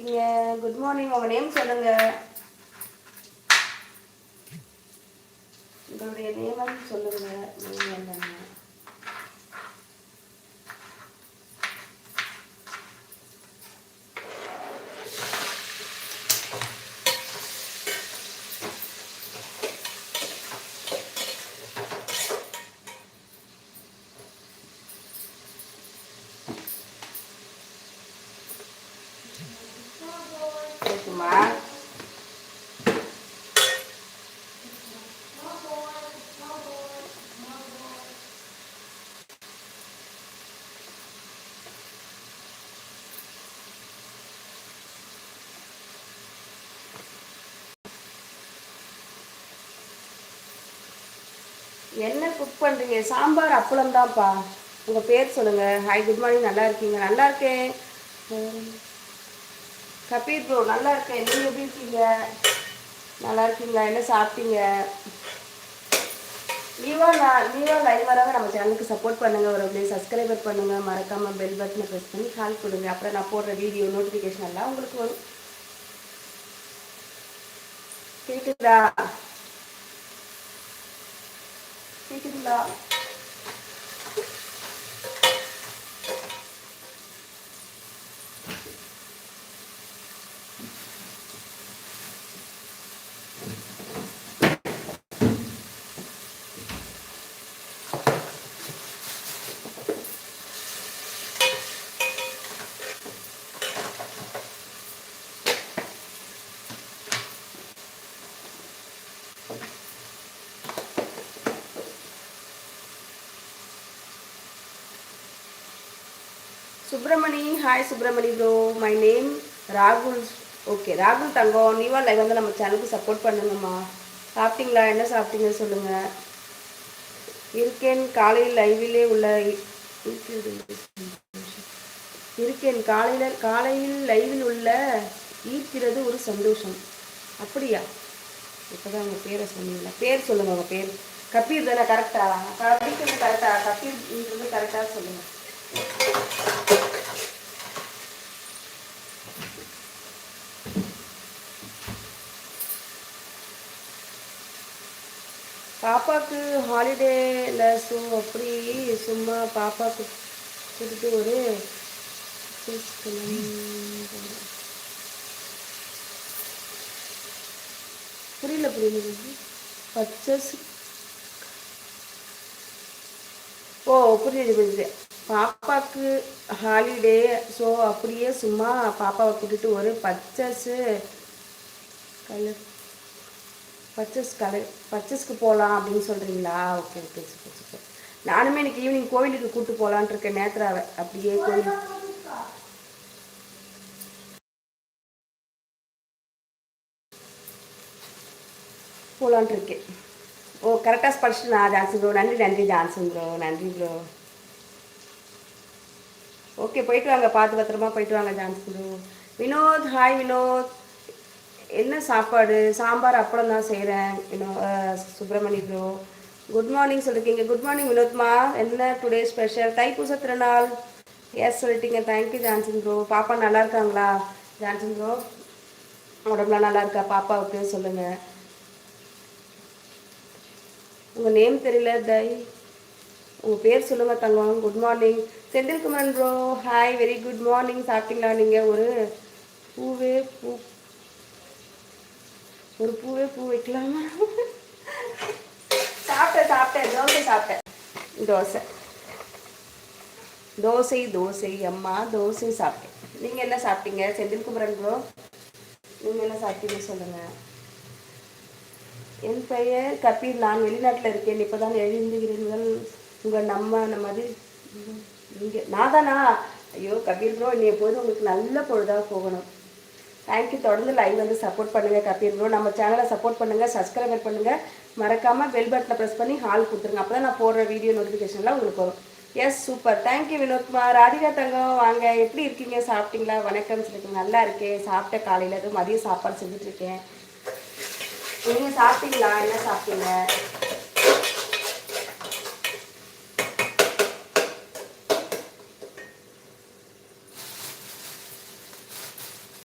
இருக்கீங்க? Good morning. உங்கள் name சொல்லுங்க. உங்களுடைய நேம் சொல்லுங்க. நேம் என்னங்க? இருக்குமா? என்ன குக் பண்ணுறீங்க? சாம்பார் அப்பளம் தான்ப்பா. உங்கள் பேர் சொல்லுங்கள். Hi, good morning. நல்லா இருக்கீங்க? நல்லா இருக்கேன். கபீர் ப்ரோ, நல்லா இருக்கேன். நீங்கள் எப்படி இருக்கீங்க? நல்லா இருக்கீங்களா? என்ன சாப்பிட்டீங்க? நீவா லைவ் வராங்க நம்ம சேனலுக்கு சப்போர்ட் பண்ணுங்கள். ஒரு அப்படியே சப்ஸ்கிரைபர் பண்ணுங்கள். மறக்காமல் பெல் பட்டனை ப்ரெஸ் பண்ணி கால் கொடுங்க. அப்புறம் நான் போடுற வீடியோ நோட்டிஃபிகேஷன் எல்லாம் உங்களுக்கு வரும். கேட்குதா? கேட்குதுங்களா? Subramani, hi Subramani bro. My name ராகுல். ஓகே ராகுல் தங்கம். நீவா லைவ் வந்து நம்ம சேனலுக்கு சப்போர்ட் பண்ணுங்கம்மா. சாப்பிட்டீங்களா? என்ன சாப்பிட்டீங்க சொல்லுங்கள். இருக்கேன் காலையில் லைவிலே உள்ள இருக்கேன் காலையில் லைவில் உள்ள ஈர்க்கிறது ஒரு சந்தோஷம். அப்படியா? இப்போதான் உங்கள் பேரை சொன்னீங்களா? பேர் சொல்லுங்கள். உங்கள் பேர் கபீர் தானே? கரெக்டா? கபீர் கரெக்டா? கபீர்ன்றது கரெக்டாக சொல்லுங்கள். பாப்பாவுக்கு ஹாலிடேல ஸோ அப்படி சும்மா பாப்பாவுக்கு கொடுத்து ஒரு புரியல பர்ச்சேஸ். ஓ புரியுது. பாப்பாவுக்கு ஹாலிடே ஸோ அப்படியே சும்மா பாப்பாவை கூட்டிட்டு ஒரு பர்ச்சேஸ்க்கு போகலாம் அப்படின்னு சொல்கிறீங்களா? Okay okay, super super. நானுமே இன்னைக்கு ஈவினிங் கோவிலுக்கு கூப்பிட்டு போகலான் இருக்கேன். நேத்ராவை அப்படியே கோவில் போகலான் இருக்கேன். ஓ கரெக்டாக படிச்சுட்டு நான் ஜான்சன் ப்ரோ. நன்றி ஜான்சன் ப்ரோ. நன்றி ப்ரோ. ஓகே போயிட்டு வாங்க. பார்த்து பத்திரமா போயிட்டு வாங்க Johnson bro. Vinod, hi Vinod. என்ன சாப்பாடு? சாம்பார் அப்பளம் தான் செய்கிறேன். சுப்பிரமணி ப்ரோ குட் மார்னிங் சொல்லியிருக்கீங்க. குட் மார்னிங் வினோத்மா. என்ன டுடே ஸ்பெஷல்? தைப்பூச திருநாள். எஸ் சொல்லிட்டீங்க. Thank you Johnson bro. பாப்பா நல்லா இருக்காங்களா ஜான்சன் ப்ரோ? உடம்புலாம் நல்லா இருக்கா பாப்பாவுக்கு? சொல்லுங்கள். உங்கள் நேம் தெரியல. உங்கள் பேர் சொல்லுங்கள் தங்கம். Good morning Senthilkumaran bro. Hi, very good morning. சாப்பிட்டீங்களா? நீங்கள் ஒரு பூவே பூ வைக்கலாமா? சாப்பிட்டேன். தோசை சாப்பிட்டேன். தோசை அம்மா. தோசை சாப்பிட்டேன். நீங்கள் என்ன சாப்பிட்டீங்க செந்தில்குமரன் ப்ரோ? நீங்கள் என்ன சாப்பிட்டீங்க சொல்லுங்கள். என் பெயர் கபீர். நான் வெளிநாட்டில் இருக்கேன். இப்போ தான் எழுந்துகிறீர்கள். உங்கள் நம்ம இங்கே நான் தானா? ஐயோ கபீர் ப்ரோ, இன்னைய போது உங்களுக்கு நல்ல பொழுதாக போகணும். தேங்க்யூ. தொடர்ந்து லைவ் வந்து சப்போர்ட் பண்ணுங்கள் கபீர் ப்ரோ. நம்ம சேனலை சப்போர்ட் பண்ணுங்கள், சப்ஸ்கிரைபர் பண்ணுங்கள். மறக்காமல் பெல் பட்டனை ப்ரெஸ் பண்ணி ஹால் கொடுத்துருங்க. அப்போ தான் நான் போடுற வீடியோ நோட்டிஃபிகேஷன்லாம் உங்களுக்கு வரும். Yes super. தேங்க்யூ வினோத்மா. ராதிகா தங்கம் வாங்க. எப்படி இருக்கீங்க? சாப்பிட்டீங்களா? வணக்கம் சொல்லியிருக்கீங்க. நல்லா இருக்கேன். சாப்பிட்ட காலையில் மதியம் சாப்பாடு செஞ்சுட்ருக்கேன். நீங்கள் சாப்பிட்டீங்களா? என்ன சாப்பிட்டீங்க?